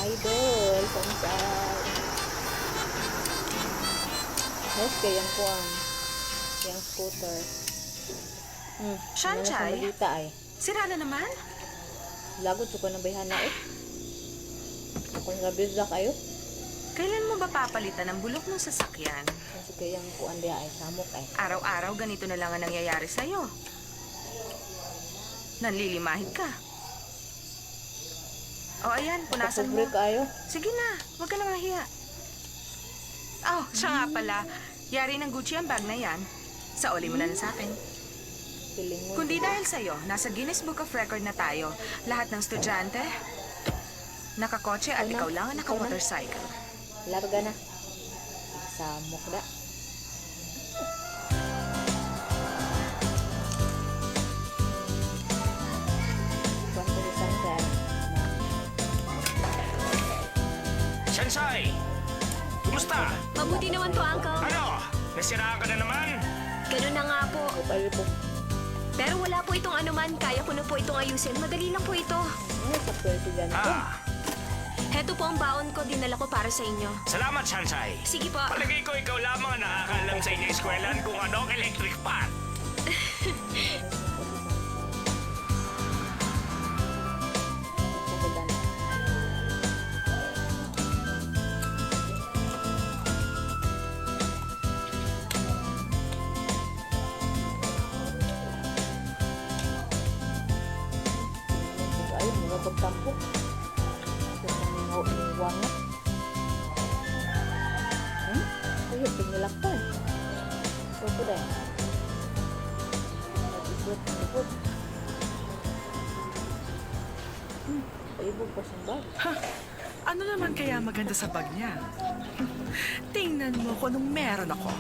idol. Sansay. Yes, kaya yan po yung scooter. Shanchay? Ano sa ay. Sira na naman? Lagot ko na bayhan na eh. Kung nabizak kayo. Kailan mo ba papalitan ang bulok ng sasakyan? Kasi kaya yung kuan diya ay samok ay. Araw-araw ganito na lang ang nangyayari sa'yo. Nanlilimahid ka. O ayan, punasan mo. Nakapobre kayo. Sige na, huwag ka na mahiya. Oh, siya nga pala. Yari ng Gucci ang bag na yan. Sauli mo na lang sa akin. Piling mo. Kundi dahil sa'yo, nasa Guinness Book of Record na tayo. Lahat ng estudyante, nakakotse at ikaw lang ang naka-motorcycle. Larga na. Samok da. Kwanto ni Sansay. Shansay! Kumusta? Mabuti naman po, Uncle. Ano? Nasiraan ka na naman? Ganun na nga po. Upay po. Pero wala po itong anuman. Kaya ko na po itong ayusin. Madali lang po ito. Ano sa presidente? Heto po ang baon ko. Dinala ko para sa inyo. Salamat, Shansay. Sige po. Palagay ko ikaw lamang ang nakakaalam sa inyong eskwelahan kung ano ang electric fan. Ay, mga pagtampok. Uwang na. Ay, pinilakpan. Ito po dahil. Nag-ibot. Paibog pa siyang bag. Ano naman kaya maganda sa bag niya? Tingnan mo kung anong meron ako.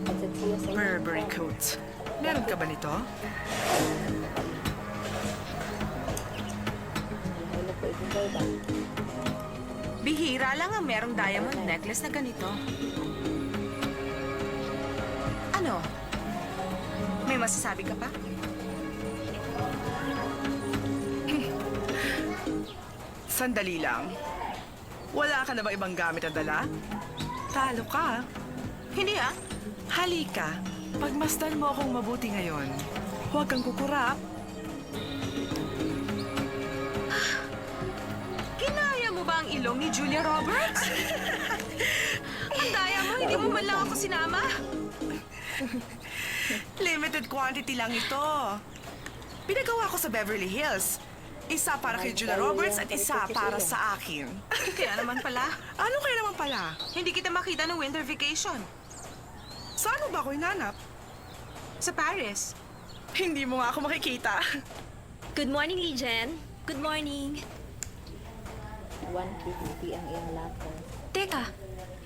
Pagsat siya sa Burberry coat. Meron ka ba nito? Wala po ibig kayo ba? Bihira lang ang merong diamond necklace na ganito. Ano? May masasabi ka pa? Sandali lang. Wala ka na ba ibang gamit na dala? Talo ka. Hindi ah. Halika. Pagmasdan mo akong mabuti ngayon. Huwag kang kukurap. Kinaya mo ba ang ilong ni Julia Roberts? Ang daya mo, hindi mo man lang ako sinama. Limited quantity lang ito. Pinagawa ko sa Beverly Hills. Isa para kay Julia Roberts at isa para sa akin. Kaya naman pala, Ano kaya naman pala? hindi kita makita ng winter vacation. Saan mo ba ako hinanap? Sa Paris. Hindi mo nga ako makikita. Good morning, Lijen. Good morning. 150 ang iyong laptop. Teka,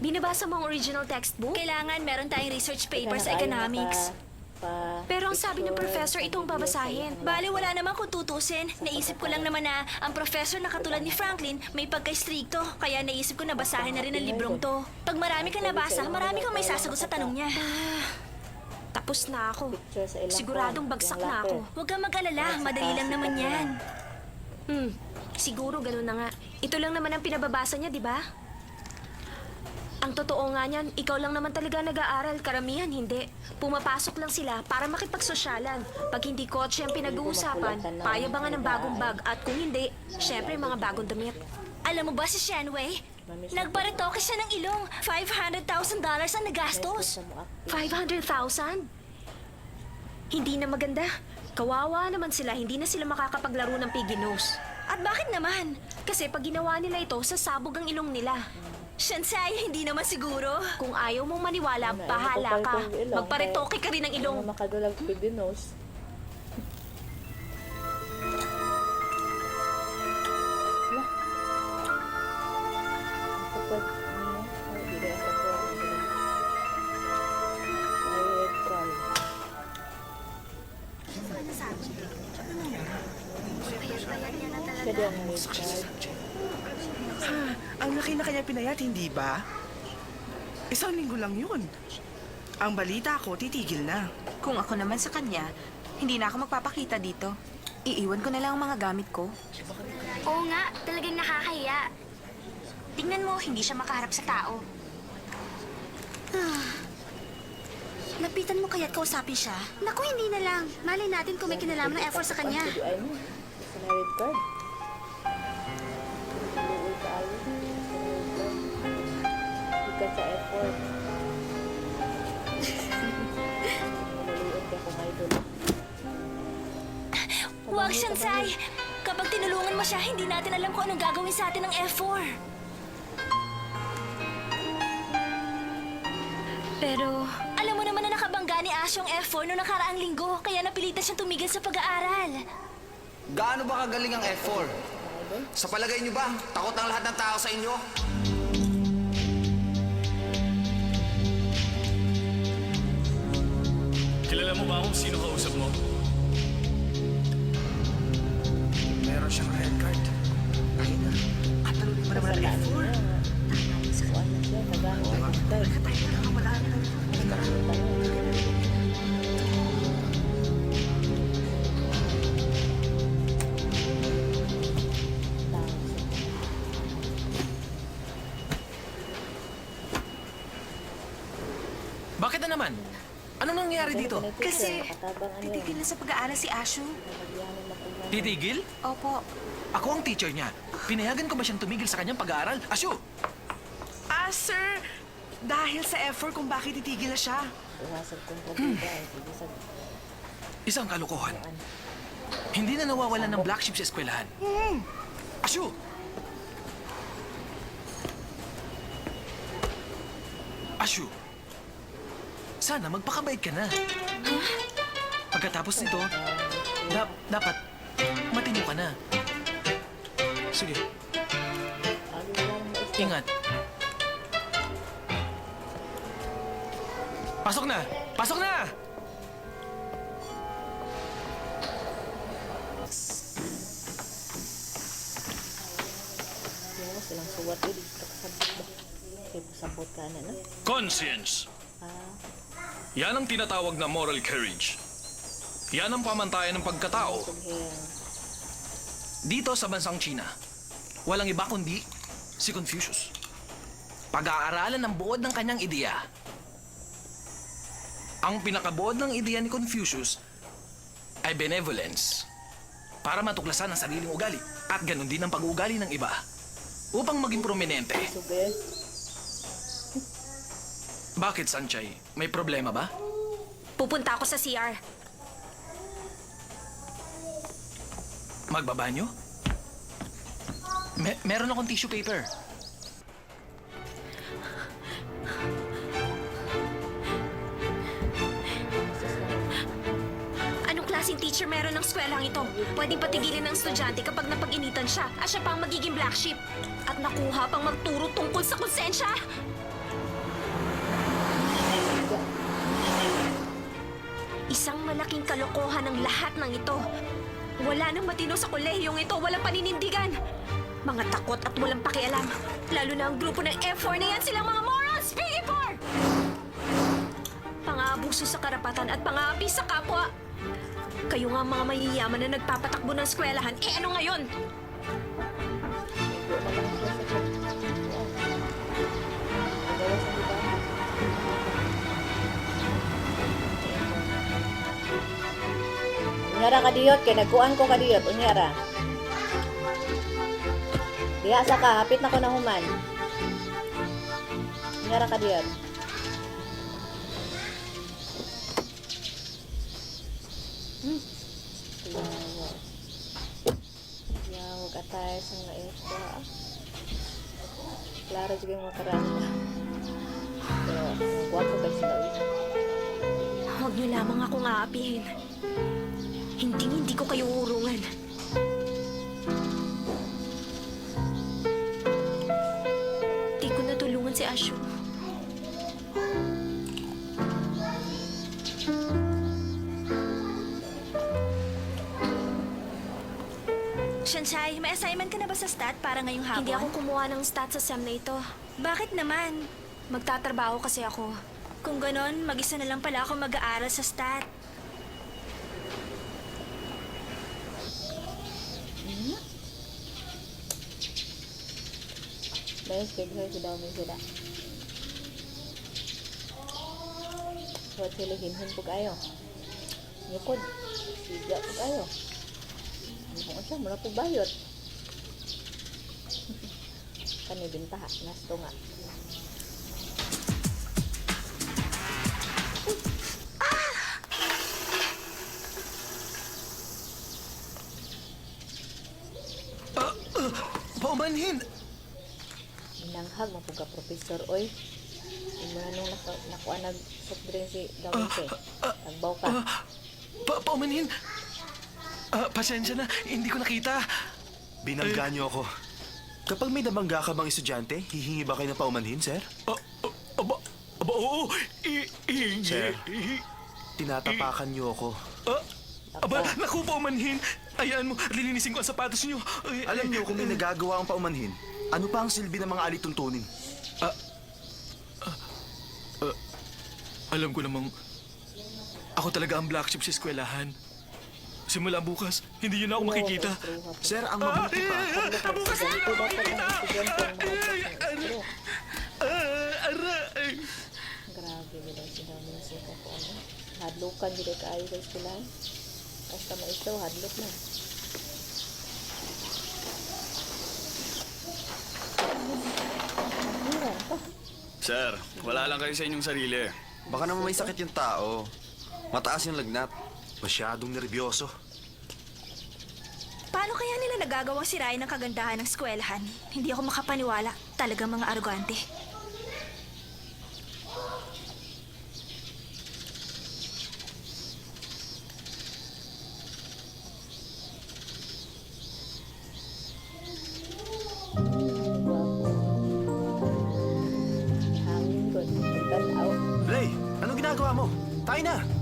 binabasa mo ang original textbook? Kailangan meron tayong research paper sa economics. Pero ang sabi ng professor, itong babasahin. Bale, wala naman kung tutusin. Naisip ko lang naman na ang professor na katulad ni Franklin may pagka-stricto. Kaya naisip ko na basahin na rin ang librong to. Pag marami kang nabasa, marami kang may sasagot sa tanong niya. Tapos na ako. Siguradong bagsak na ako. Huwag kang mag-alala, madali lang naman yan. Siguro ganun na nga. Ito lang naman ang pinababasa niya, di ba? Ang totoo nga niyan, ikaw lang naman talaga nag-aaral, karamihan hindi. Pumapasok lang sila para makipagsosyalan. Pag hindi kotse ang pinag-uusapan, payabangan ng bagong bag at kung hindi, syempre mga bagong damit. Alam mo ba si Shenwei? Nagparitoke siya ng ilong. $500,000 ang nagastos. 500,000? Hindi na maganda. Kawawa naman sila, hindi na sila makakapaglaro ng piggy nose. At bakit naman? Kasi pag ginawa nila ito, sasabog ang ilong nila. Shansay, hindi naman siguro. Kung ayaw mong maniwala, bahala ka. Magparitoke ka rin ng ilong. Makadulag pidinos. Kapag, hindi na sa po. Ay, try. Siya din ang may card. Ang laki na kanya pinayat, hindi ba? 1 linggo lang yun. Ang balita ko, titigil na. Kung ako naman sa kanya, hindi na ako magpapakita dito. Iiwan ko na lang ang mga gamit ko. Oo nga, talagang nakakahiya. Tingnan mo, hindi siya makaharap sa tao. Lapitan mo kaya't kausapin siya. Naku, hindi na lang. Malay natin kung may kinalaman ng effort sa kanya. Pag ay mo. Sa na red card. Luoy ka ayo. Ikan sa effort. Maluoy ka kung idol. Huwag, Shansai! Kapag tinulungan mo siya, hindi natin alam kung anong gagawin sa atin ng F4. Pero, alam mo naman na nakabangga ni Ash yung F4 noong nakaraang linggo, kaya napilitan siyang tumigil sa pag-aaral. Gaano ba kagaling ang F4? Sa palagay niyo ba, takot ang lahat ng tao sa inyo? Kilala mo ba kung sino kausap mo? Meron siyang red card. Ay na. Katalunin mo naman ang F4. Kuan na siya. Nagano ang tay. Tayo na lang, wala na. Bakit na naman? Anong nangyayari dito? Kasi titigil na sa pag-aaral si Ashu. Titigil? Opo. Ako ang teacher niya. Pinayagan ko ba siyang tumigil sa kanyang pag-aaral? Asyo! Sir, dahil sa effort kung bakit titigil na siya. Iwasan kong problema. Sige sa Isang kalokohan. Hindi na nawawalan ng black sheep sa eskwelahan. Asyo! Asyo! Sana magpakabait ka na. Pagkatapos nito, dapat matino ka na. Sige, ano lang mo isa. ingat. Pasok na! Pasok na! Yung mo silang suwat yun. Kakasabot ba? Kaya pasabot ka na, no? Conscience. Yan ang tinatawag na moral courage. Yan ang pamantayan ng pagkatao. Here. Dito sa bansang China, walang iba kundi si Confucius. Pag-aaralan ng buod ng kanyang ideya. Ang pinakabuod ng ideya ni Confucius ay benevolence. Para matuklasan ang sariling ugali at ganun din ang pag-uugali ng iba. Upang maging prominente. Sugar. Bakit, Sanchay? May problema ba? Pupunta ako sa CR. Magbabanyo? Meron akong tissue paper. Anong klaseng teacher meron ng eskwelahang ito? Pwedeng patigilin ng estudyante kapag napag-initan siya at siya pa ang magiging black sheep. At nakuha pang magturo tungkol sa konsensya. Isang malaking kalokohan ang lahat ng ito. Wala nang matino sa kolehiyong ito, walang paninindigan. Mga takot at walang pakialam. Lalo na ang grupo ng F4 na yan, silang mga morons! PE4! Pang-aabuso sa karapatan at pang-aapi sa kapwa. Kayo nga mga mayayaman na nagpapatakbo ng eskwelahan, eh ano ngayon? Unyara ka diyot, kay nagkuan ko ka diyot, unyara. Diha sa ka, hapit na ko na human. Unyara ka diyot. Yawa. Yawa ka tayo sa mga ito. Klaro juga yung makarama. Pero, guwapo ka sila. Huwag niyo lamang akong aapihin. Hindi ko kayo urungan. Di ko natulungan si Ashu. Shansai, may assignment ka na ba sa stat para ngayong hapon? Hindi ako kumuha ng stats sa SEM na ito. Bakit naman? Magtatrabaho kasi ako. Kung ganon, mag-isa na lang pala ako mag-aaral sa stat. Dahil schedule si daw may sila. Huwag sila hinhin po kayo. Nyukod. Siga po kayo. Ano ko siya, muna po bayot. Kanibintaha, nasto nga. Paumanhin! Minanghag, mapuga professor, oy. Yung mga nung nakuha nag-soft drink si Gawin Nagbaw ka. Paumanhin! Pasensya na, hindi ko nakita. Binangga niyo ako. Kapag may nabangga ka bang estudyante, hihingi ba kayo ng paumanhin, sir? Oo! Sir, tinatapakan niyo ako. Naku, paumanhin! Ayaan mo, lilinisin ko ang sapatos niyo. Alam niyo kung may nagagawa ang paumanhin, ano pa ang silbi ng mga alituntunin? Alam ko namang ako talaga ang black sheep sa eskwelahan. Simula bukas, hindi yun ako makikita. Sir, ang mabuti pa, Bukas hindi na ako makikita! Aray! Grabe nila si Dami na siya ko ano. Hadlukan nila kaayo sa eskwelahan. Basta maisto, hadlok na. Mahiran pa. Sir, wala lang kayo sa inyong sarili. Baka naman may sakit yung tao. Mataas yung lagnat. masyadong nervyoso. Paano kaya nila nagagawang sirain ang kagandahan ng eskwelahan? Hindi ako makapaniwala. Talagang mga arogante. Hangin ko. Tanaw. Ray, anong ginagawa mo? Tayo na!